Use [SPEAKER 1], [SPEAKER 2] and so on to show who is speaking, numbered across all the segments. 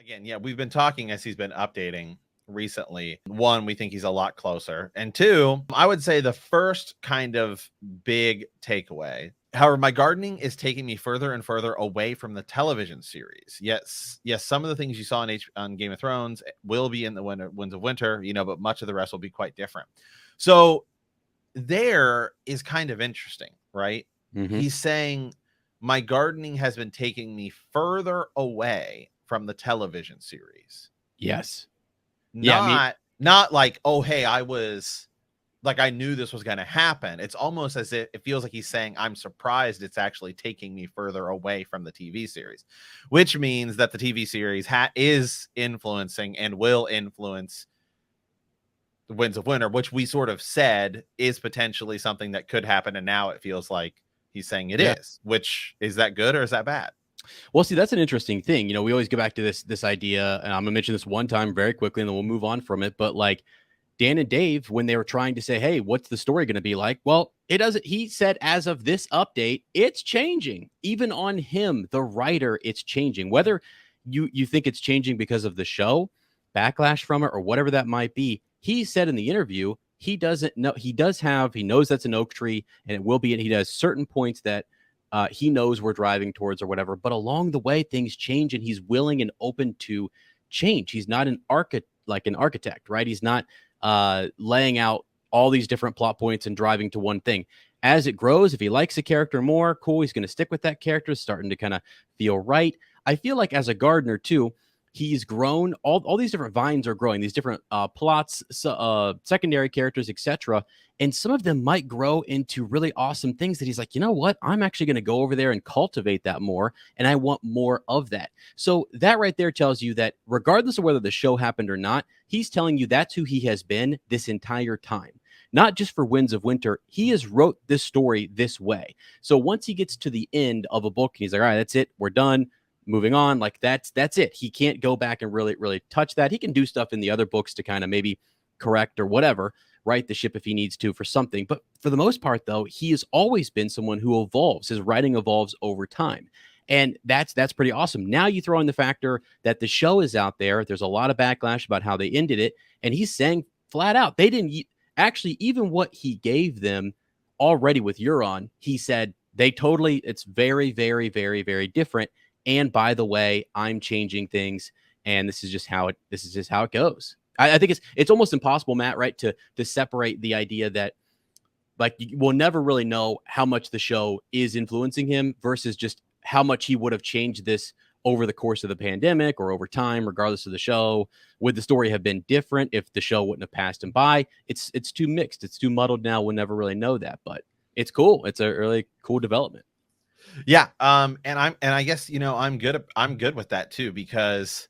[SPEAKER 1] again, yeah, we've been talking as he's been updating recently. One, we think he's a lot closer. And two, I would say the first kind of big takeaway. However, my gardening is taking me further and further away from the television series. Yes, some of the things you saw on Game of Thrones will be in the Winds of Winter, but much of the rest will be quite different. So there is kind of interesting, right?
[SPEAKER 2] Mm-hmm.
[SPEAKER 1] He's saying my gardening has been taking me further away from the television series.
[SPEAKER 2] Yes.
[SPEAKER 1] Not like, oh, hey, I knew this was going to happen. It's almost as if it feels like he's saying, I'm surprised it's actually taking me further away from the TV series, which means that the TV series is influencing and will influence the Winds of Winter, which we sort of said is potentially something that could happen. And now it feels like he's saying it is, which is that good or is that bad?
[SPEAKER 2] Well, see, that's an interesting thing. We always go back to this idea, and I'm gonna mention this one time very quickly, and then we'll move on from it. But like Dan and Dave, when they were trying to say, hey, what's the story going to be like? Well, it doesn't. He said, as of this update, it's changing. Even on him, the writer, it's changing. Whether you think it's changing because of the show, backlash from it, or whatever that might be, he said in the interview, he doesn't know. He knows that's an oak tree, and it will be. And he does certain points that he knows we're driving towards or whatever. But along the way, things change, and he's willing and open to change. He's not an architect, right? He's not laying out all these different plot points and driving to one thing. As it grows, if he likes a character more, cool, he's going to stick with that character, starting to kind of feel right. I feel like as a gardener too, he's grown. All these different vines are growing, these different plots, secondary characters, etc. And some of them might grow into really awesome things that he's like, you know what? I'm actually going to go over there and cultivate that more. And I want more of that. So that right there tells you that regardless of whether the show happened or not, he's telling you that's who he has been this entire time. Not just for Winds of Winter. He has wrote this story this way. So once he gets to the end of a book, he's like, all right, that's it. We're done. Moving on. Like that's it. He can't go back and really touch that. He can do stuff in the other books to kind of maybe correct or whatever, right the ship if he needs to for something. But for the most part, though, he has always been someone who evolves. His writing evolves over time. And that's pretty awesome. Now you throw in the factor that the show is out there. There's a lot of backlash about how they ended it. And he's saying flat out, they didn't actually, even what he gave them already with Euron, he said it's very, very, very, very different. And by the way, I'm changing things. And this is just how it goes. I think it's almost impossible, Matt, right, to separate the idea that like we'll never really know how much the show is influencing him versus just how much he would have changed this over the course of the pandemic or over time, regardless of the show. Would the story have been different if the show wouldn't have passed him by? It's too mixed. It's too muddled now. We'll never really know that, but it's cool. It's a really cool development.
[SPEAKER 1] Yeah. And I guess, I'm good with that too, because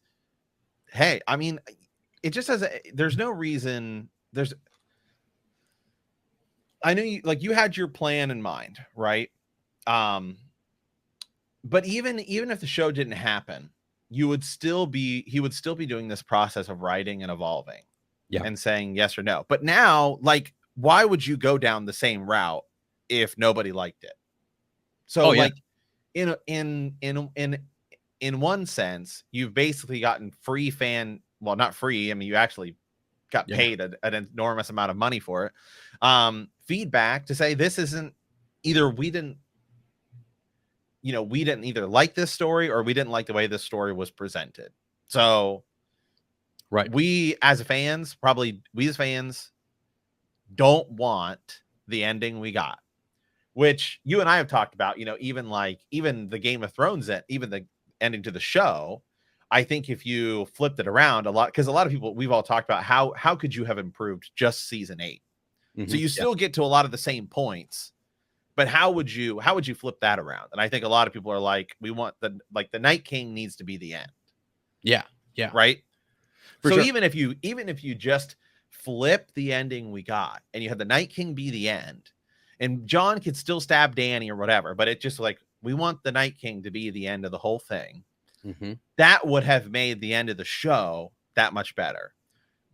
[SPEAKER 1] hey, I mean, it just has there's no reason I know you had your plan in mind, right? But even if the show didn't happen, he would still be doing this process of writing and evolving and saying yes or no. But now, like, why would you go down the same route if nobody liked it? So in one sense, you've basically gotten free well, not free. I mean, you actually got paid an enormous amount of money for it. Feedback to say this isn't either we didn't either like this story or we didn't like the way this story was presented. So we as fans don't want the ending we got, which you and I have talked about, even the Game of Thrones, even the ending to the show. I think if you flipped it around a lot, because a lot of people, we've all talked about how could you have improved just season 8? Mm-hmm. So you still get to a lot of the same points, but how would you flip that around? And I think a lot of people are like, we want the Night King needs to be the end.
[SPEAKER 2] Yeah.
[SPEAKER 1] Right.
[SPEAKER 2] For
[SPEAKER 1] so
[SPEAKER 2] sure.
[SPEAKER 1] even if you just flip the ending we got and you had the Night King be the end, and Jon could still stab Dany or whatever, but it just like, we want the Night King to be the end of the whole thing.
[SPEAKER 2] Mm-hmm.
[SPEAKER 1] That would have made the end of the show that much better,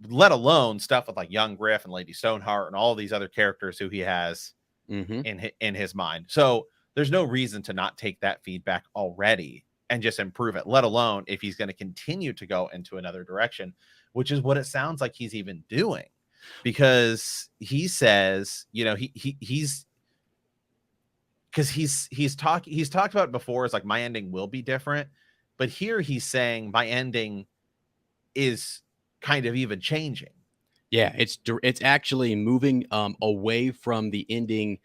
[SPEAKER 1] let alone stuff with like young Griff and Lady Stoneheart and all these other characters who he has in his mind. So there's no reason to not take that feedback already and just improve it, let alone if he's going to continue to go into another direction, which is what it sounds like he's even doing. Because he says, you know, he's because he's talked about it before, it's like my ending will be different, but here he's saying my ending is kind of even changing.
[SPEAKER 2] Yeah, it's actually moving away from the ending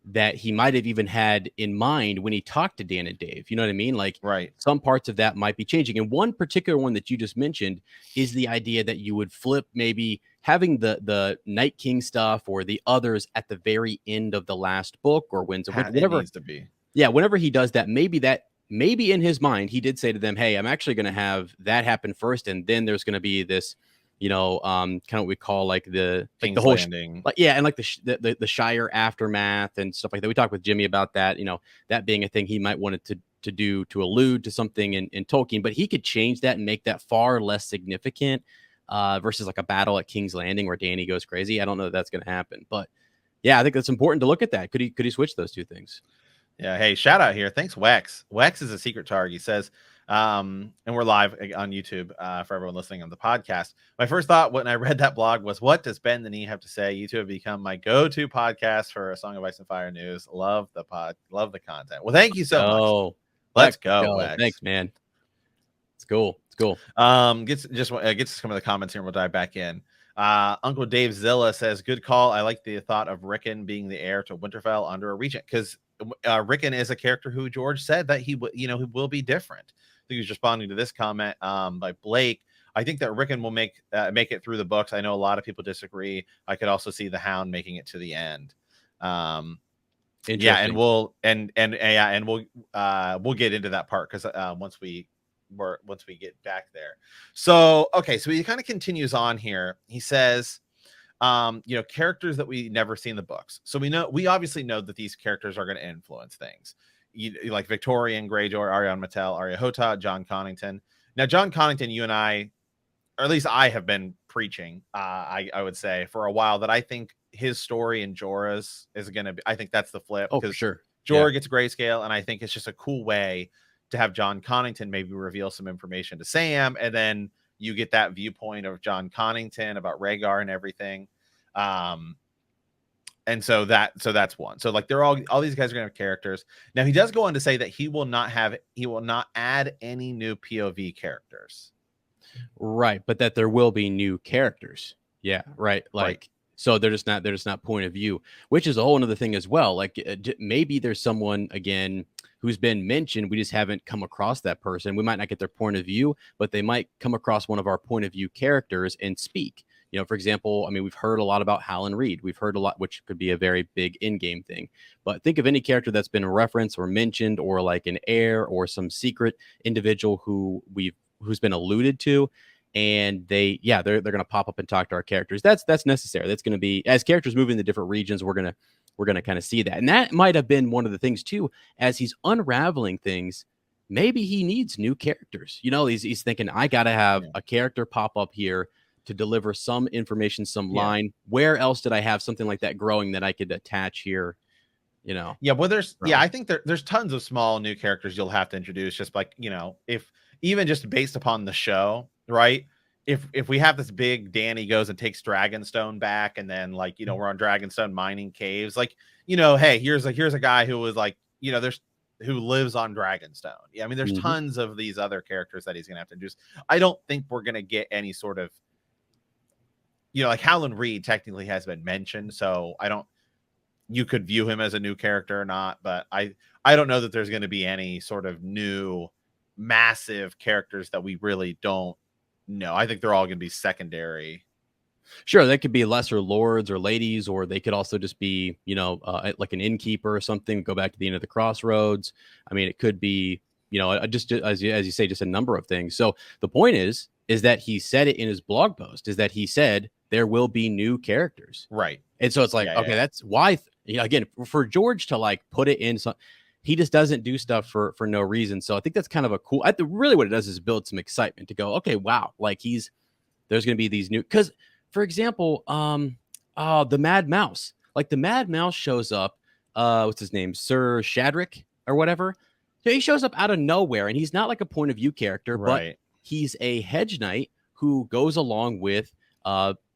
[SPEAKER 2] that he might have even had in mind when he talked to Dan and Dave. You know what I mean? Like,
[SPEAKER 1] Right.
[SPEAKER 2] some parts of that might be changing. And one particular one that you just mentioned is the idea that you would flip maybe having the Night King stuff or the others at the very end of the last book, or
[SPEAKER 1] It
[SPEAKER 2] whatever.
[SPEAKER 1] needs to be.
[SPEAKER 2] Yeah, whenever he does that, maybe in his mind he did say to them, "Hey, I'm actually going to have that happen first, and then there's going to be this, kind of what we call like the
[SPEAKER 1] King's
[SPEAKER 2] whole
[SPEAKER 1] Landing.
[SPEAKER 2] and like the Shire aftermath and stuff like that." We talked with Jimmy about that. That being a thing he might wanted to do to allude to something in Tolkien, but he could change that and make that far less significant versus like a battle at King's Landing where Danny goes crazy. I don't know that that's going to happen, but yeah, I think that's important to look at that. Could he switch those two things?
[SPEAKER 1] Yeah. Hey, shout out here. Thanks, Wex. Wex is a secret target. He says, and we're live on YouTube for everyone listening on the podcast. My first thought when I read that blog was, what does Ben the Knee have to say? YouTube have become my go-to podcast for A Song of Ice and Fire news. Love the content. Well, thank you so much. Let's go, Wex.
[SPEAKER 2] Thanks, man. It's cool.
[SPEAKER 1] Get to some of the comments here and we'll dive back in. Uncle Dave Zilla says, good call. I like the thought of Rickon being the heir to Winterfell under a regent, because Rickon is a character who George said that he will be different. I think he's responding to this comment by Blake. I think that Rickon will make it through the books. I know a lot of people disagree. I could also see the Hound making it to the end. Yeah, and we'll get into that part because once we get back there. So okay, so he kind of continues on here. He says, characters that we never see in the books. So we obviously know that these characters are going to influence things. Like Victorian Greyjoy, Ariane Mattel, Arya Hota, John Connington. Now, John Connington, you and I, or at least I, have been preaching, I would say, for a while, that I think his story in Jorah's is going to be, I think that's the flip.
[SPEAKER 2] Oh, for sure.
[SPEAKER 1] Jorah gets grayscale, and I think it's just a cool way to have John Connington maybe reveal some information to Sam, and then you get that viewpoint of John Connington about Rhaegar and everything. And so that's one. So like all these guys are gonna have characters. Now he does go on to say that he will not add any new POV characters.
[SPEAKER 2] Right, but that there will be new characters. Yeah, right. Like, so they're just not point of view, which is a whole another thing as well. Like maybe there's someone again who's been mentioned, we just haven't come across that person. We might not get their point of view, but they might come across one of our point of view characters and speak. For example, I mean, we've heard a lot about Howland Reed. We've heard a lot, which could be a very big in-game thing. But think of any character that's been referenced or mentioned, or like an heir or some secret individual who's been alluded to, and they're going to pop up and talk to our characters. That's necessary. That's going to be, as characters move into different regions, we're going to kind of see that. And that might have been one of the things too, as he's unraveling things. Maybe he needs new characters. He's thinking, I got to have a character pop up here to deliver some information, some line. Where else did I have something like that growing that I could attach here? Yeah,
[SPEAKER 1] well, I think there's tons of small new characters you'll have to introduce, just like, if even just based upon the show, right? If we have this big Danny goes and takes Dragonstone back, and then like, we're on Dragonstone mining caves, like, hey, here's a guy who was like, who lives on Dragonstone. Yeah, I mean, there's tons of these other characters that he's gonna have to introduce. I don't think we're gonna get any sort of, like Howland Reed technically has been mentioned, so you could view him as a new character or not, but I don't know that there's going to be any sort of new massive characters that we really don't know. I think they're all going to be secondary.
[SPEAKER 2] Sure, they could be lesser lords or ladies, or they could also just be, like an innkeeper or something. Go back to the end of the crossroads. I mean, it could be, just as you say, just a number of things. So the point is that he said it in his blog post, is that he said there will be new characters.
[SPEAKER 1] Right.
[SPEAKER 2] And so it's like, that's why, again, for George to like put it in, he just doesn't do stuff for no reason. So I think that's kind of a cool, really what it does is build some excitement to go, okay, wow. Like there's going to be these new, because for example, the Mad Mouse, like the Mad Mouse shows up, what's his name? Sir Shadrick or whatever, So he shows up out of nowhere, and he's not like a point of view character, but
[SPEAKER 1] Right.
[SPEAKER 2] he's a hedge knight who goes along with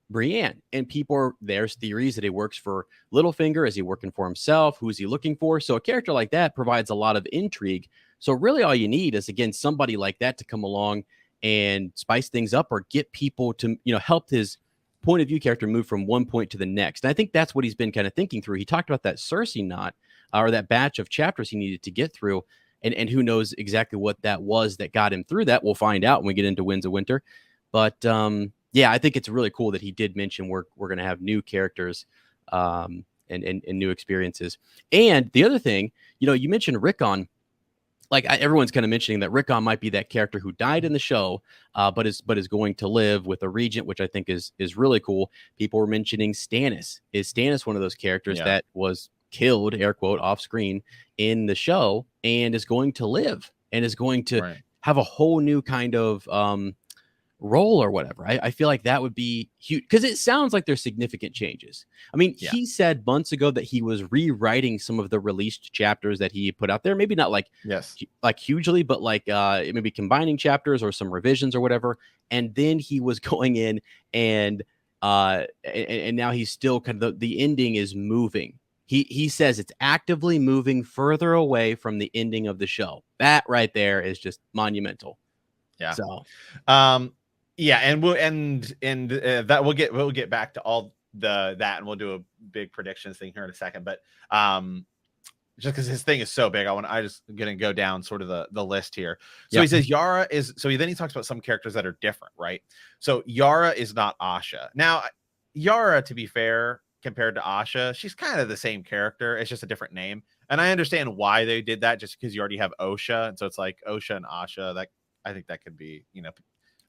[SPEAKER 2] Brienne. And there's theories that he works for Littlefinger. Is he working for himself? Who's he looking for? So a character like that provides a lot of intrigue. So really all you need is, again, somebody like that to come along and spice things up, or get people to, help his point of view character move from one point to the next. And I think that's what he's been kind of thinking through. He talked about that Cersei knot, or that batch of chapters he needed to get through. And who knows exactly what that was that got him through that. We'll find out when we get into Winds of Winter. But yeah, I think it's really cool that he did mention we're going to have new characters and new experiences. And the other thing, you mentioned Rickon. Like everyone's kind of mentioning that Rickon might be that character who died in the show, but is going to live with a regent, which I think is really cool. People were mentioning Stannis. Is Stannis one of those characters that was killed, air quote, off screen in the show, and is going to live and is going to have a whole new kind of role or whatever? I feel like that would be huge, because it sounds like there's significant changes. I mean, he said months ago that he was rewriting some of the released chapters that he put out there.Maybe not like hugely, but like maybe combining chapters or some revisions or whatever. And then he was going in and now he's still kind of the ending is moving. He says it's actively moving further away from the ending of the show. That right there is just monumental.
[SPEAKER 1] Yeah.
[SPEAKER 2] So,
[SPEAKER 1] yeah, and that we'll get back to all that, and we'll do a big predictions thing here in a second. But just because his thing is so big, I just gonna go down sort of the list here. So he says Yara is. So then he talks about some characters that are different, right? So Yara is not Asha. Now, Yara, to be fair, compared to Asha, she's kind of the same character. It's just a different name, and I understand why they did that, just because you already have Osha, and so it's like Osha and Asha. That I think that could be,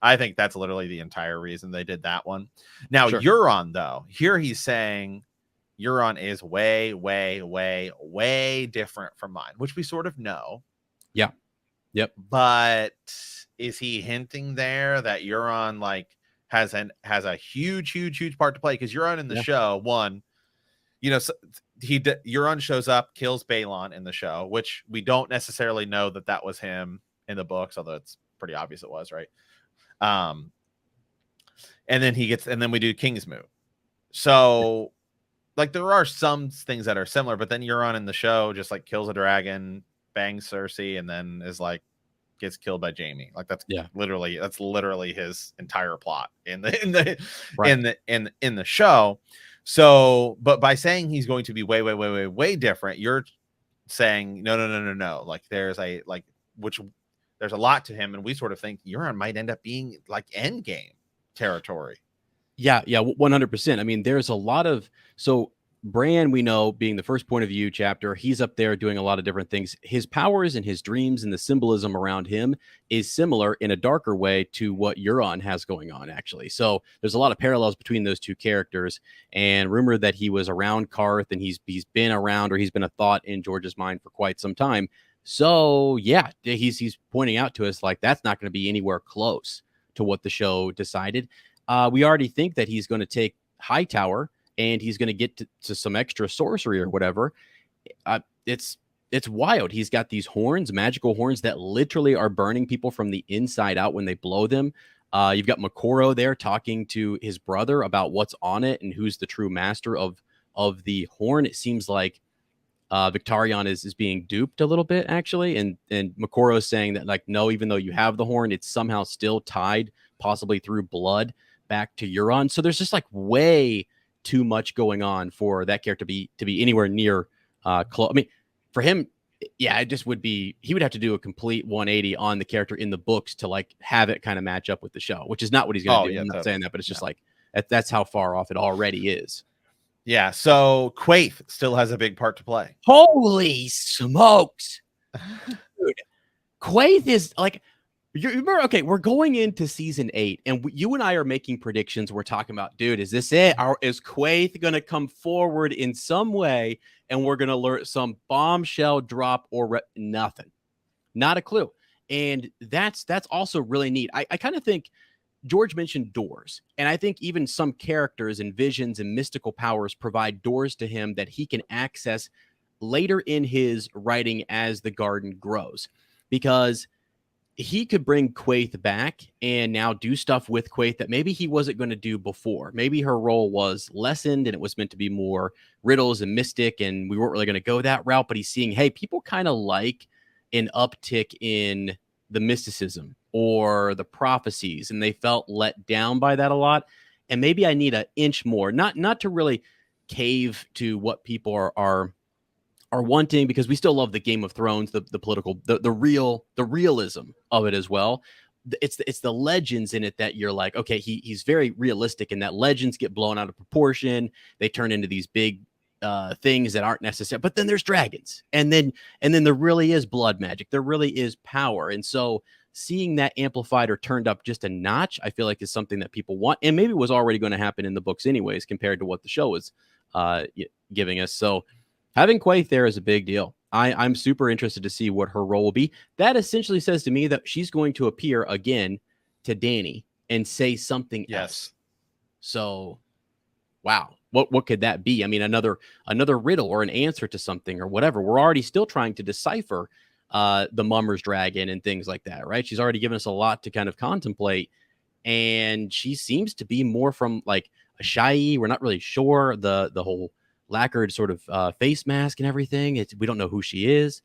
[SPEAKER 1] I think that's literally the entire reason they did that one. Now, Euron, though, here he's saying Euron is way, way, way, way different from mine, which we sort of know.
[SPEAKER 2] Yeah. Yep.
[SPEAKER 1] But is he hinting there that Euron has a huge, huge, huge part to play? Because Euron in the show, Euron shows up, kills Balon in the show, which we don't necessarily know that was him in the books, although it's pretty obvious it was, right? And then we do Kingsmoot. So there are some things that are similar, but then Euron in the show just kills a dragon, bangs Cersei, and then is gets killed by Jaime. That's literally his entire plot in the show. So, but by saying he's going to be way, way, way, way, way different, you're saying no. There's a lot to him, and we sort of think Euron might end up being Endgame territory.
[SPEAKER 2] Yeah, 100%. I mean, there's a lot of Bran, we know, being the first point of view chapter, he's up there doing a lot of different things. His powers and his dreams and the symbolism around him is similar in a darker way to what Euron has going on, actually. So there's a lot of parallels between those two characters, and rumor that he was around Karth, and he's been around, or he's been a thought in George's mind for quite some time. So yeah, he's pointing out to us that's not going to be anywhere close to what the show decided. We already think that he's going to take Hightower, and he's going to get to some extra sorcery or whatever. It's wild. He's got these horns, magical horns that literally are burning people from the inside out when they blow them. You've got Makoro there talking to his brother about what's on it and who's the true master of the horn. It seems like Victarion is being duped a little bit, actually, and Makoro is saying that no, even though you have the horn, it's somehow still tied, possibly through blood, back to Euron. So there's just way too much going on for that character to be anywhere near close. I mean, for him, yeah, it just would be, he would have to do a complete 180 on the character in the books to have it kind of match up with the show, which is not what he's going to do. I'm not saying that, but it's just that's how far off it already is.
[SPEAKER 1] Yeah, so Quaithe still has a big part to play.
[SPEAKER 2] Holy smokes. Dude, Quaithe is you remember, okay, we're going into season 8, and you and I are making predictions. We're talking about, dude, is this it? Is Quaithe going to come forward in some way, and we're going to learn some bombshell drop or nothing? Not a clue. And that's also really neat. I kind of think George mentioned doors, and I think even some characters and visions and mystical powers provide doors to him that he can access later in his writing as the garden grows, because he could bring Quaithe back and now do stuff with Quaithe that maybe he wasn't going to do before. Maybe her role was lessened and it was meant to be more riddles and mystic, and we weren't really going to go that route. But he's seeing, hey, people kind of like an uptick in the mysticism or the prophecies, and they felt let down by that a lot. And maybe I need an inch more, not to really cave to what people are wanting, because we still love the Game of Thrones, the political, the realism of it as well. It's the legends in it that you're like, okay, he's very realistic, and that legends get blown out of proportion. They turn into these big things that aren't necessary. But then there's dragons, and then there really is blood magic. There really is power, and so seeing that amplified or turned up just a notch, I feel like is something that people want, and maybe was already going to happen in the books anyways, compared to what the show was giving us. So having Quaithe there is a big deal. I'm super interested to see what her role will be. That essentially says to me that she's going to appear again to Dany and say something else. So, wow, what could that be? I mean, another riddle or an answer to something or whatever. We're already still trying to decipher the Mummer's dragon and things like that, right? She's already given us a lot to kind of contemplate, and she seems to be more from like a shy. We're not really sure the whole lacquered sort of face mask and everything. We don't know who she is.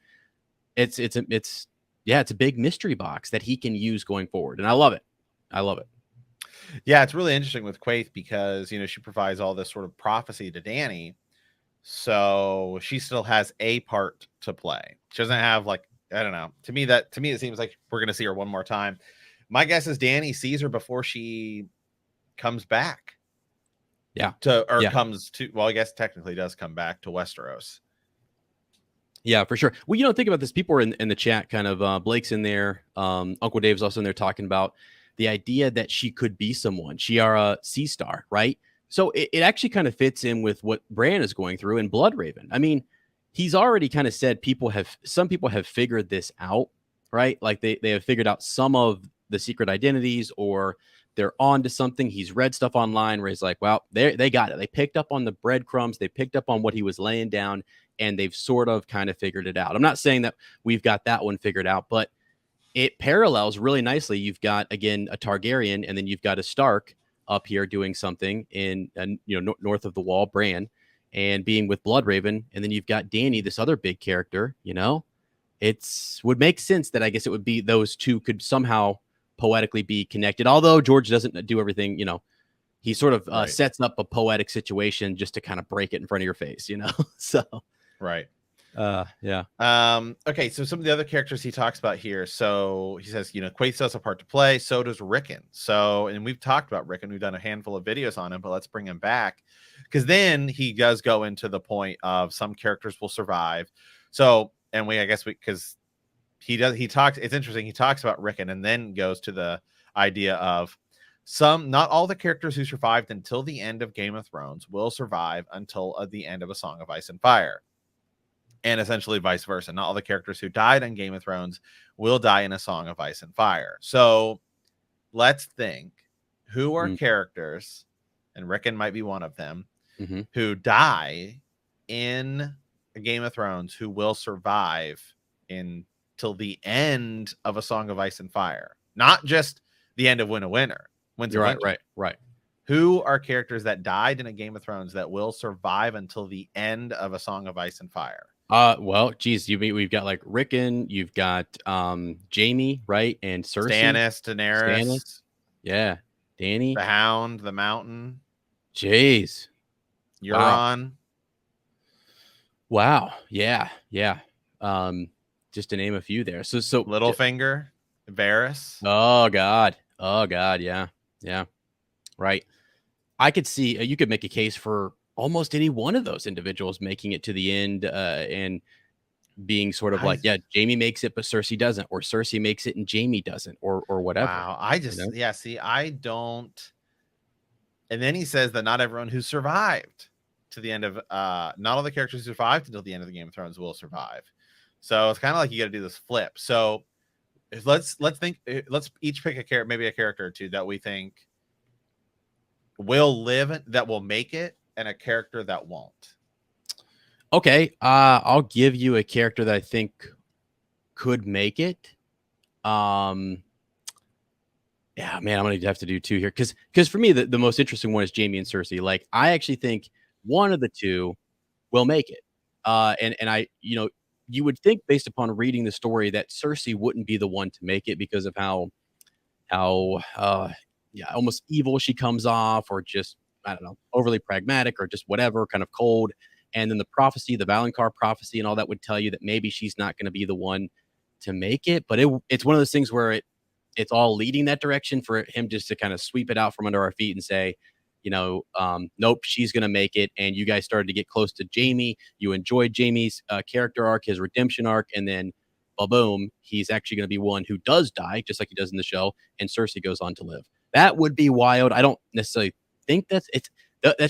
[SPEAKER 2] It's a big mystery box that he can use going forward, and I love it.
[SPEAKER 1] Yeah, it's really interesting with Quaithe because she provides all this sort of prophecy to Dany, so she still has a part to play. She doesn't have, like, I don't know. To me, it seems like we're gonna see her one more time. My guess is Dany sees her before she comes back. Comes to, well, I guess technically does come back to Westeros.
[SPEAKER 2] Yeah, for sure. Well, think about this. People are in the chat, kind of Blake's in there. Uncle Dave's also in there talking about the idea that she could be someone. She are a sea star, right? So it actually kind of fits in with what Bran is going through in Bloodraven. I mean, he's already kind of said some people have figured this out, right? Like they have figured out some of the secret identities, or they're on to something. He's read stuff online where he's like, well, they got it. They picked up on the breadcrumbs. They picked up on what he was laying down, and they've sort of kind of figured it out. I'm not saying that we've got that one figured out, but it parallels really nicely. You've got, again, a Targaryen, and then you've got a Stark up here doing something in, north of the wall, Bran, and being with Bloodraven. And then you've got Dany, this other big character, It's would make sense that I guess it would be those two could somehow poetically be connected. Although George doesn't do everything, he sort of sets up a poetic situation just to kind of break it in front of your face, So,
[SPEAKER 1] right.
[SPEAKER 2] Yeah.
[SPEAKER 1] Okay, so some of the other characters he talks about here. So he says, Quaithe still has a part to play. So does Rickon. So, and we've talked about Rickon. We've done a handful of videos on him, but let's bring him back, because then he does go into the point of some characters will survive. So, and because he talks, it's interesting. He talks about Rickon and then goes to the idea of not all the characters who survived until the end of Game of Thrones will survive until the end of A Song of Ice and Fire. And essentially vice versa. Not all the characters who died in Game of Thrones will die in A Song of Ice and Fire. So let's think, who are characters, and Rickon might be one of them, who die in a Game of Thrones who will survive till the end of A Song of Ice and Fire. Not just the end of Winds of Winter.
[SPEAKER 2] Right.
[SPEAKER 1] Who are characters that died in a Game of Thrones that will survive until the end of A Song of Ice and Fire?
[SPEAKER 2] Well, geez, we've got like Rickon, you've got Jaime, right, and Cersei,
[SPEAKER 1] Stannis, Daenerys,
[SPEAKER 2] yeah, Dany,
[SPEAKER 1] the Hound, the Mountain,
[SPEAKER 2] jeez,
[SPEAKER 1] Euron.
[SPEAKER 2] Wow, yeah. Just to name a few there. So
[SPEAKER 1] Littlefinger, Varys.
[SPEAKER 2] Oh God, yeah, right. I could see you could make a case for almost any one of those individuals making it to the end and being sort of like, yeah, Jaime makes it, but Cersei doesn't, or Cersei makes it and Jaime doesn't, or whatever.
[SPEAKER 1] Wow. I don't. And then he says that not everyone who survived to the end of, not all the characters who survived until the end of the Game of Thrones will survive. So it's kind of like you got to do this flip. So let's each pick maybe a character or two that we think will live, that will make it, and a character that won't.
[SPEAKER 2] Okay, I'll give you a character that I think could make it. Um, yeah, man, I'm gonna have to do two here because for me the most interesting one is Jamie and Cersei. Like, I actually think one of the two will make it. And I, you would think based upon reading the story that Cersei wouldn't be the one to make it because of how yeah, almost evil she comes off, or just, I don't know, overly pragmatic, or just whatever, kind of cold. And then the prophecy, the Valonqar prophecy, and all that would tell you that maybe she's not going to be the one to make it. But it's one of those things where it's all leading that direction for him just to kind of sweep it out from under our feet and say, nope, she's going to make it. And you guys started to get close to Jamie. You enjoyed Jamie's character arc, his redemption arc, and then boom, he's actually going to be one who does die, just like he does in the show, and Cersei goes on to live. That would be wild. I don't necessarily think that's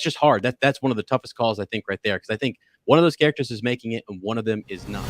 [SPEAKER 2] just hard. That's one of the toughest calls, I think, right there, because I think one of those characters is making it and one of them is not.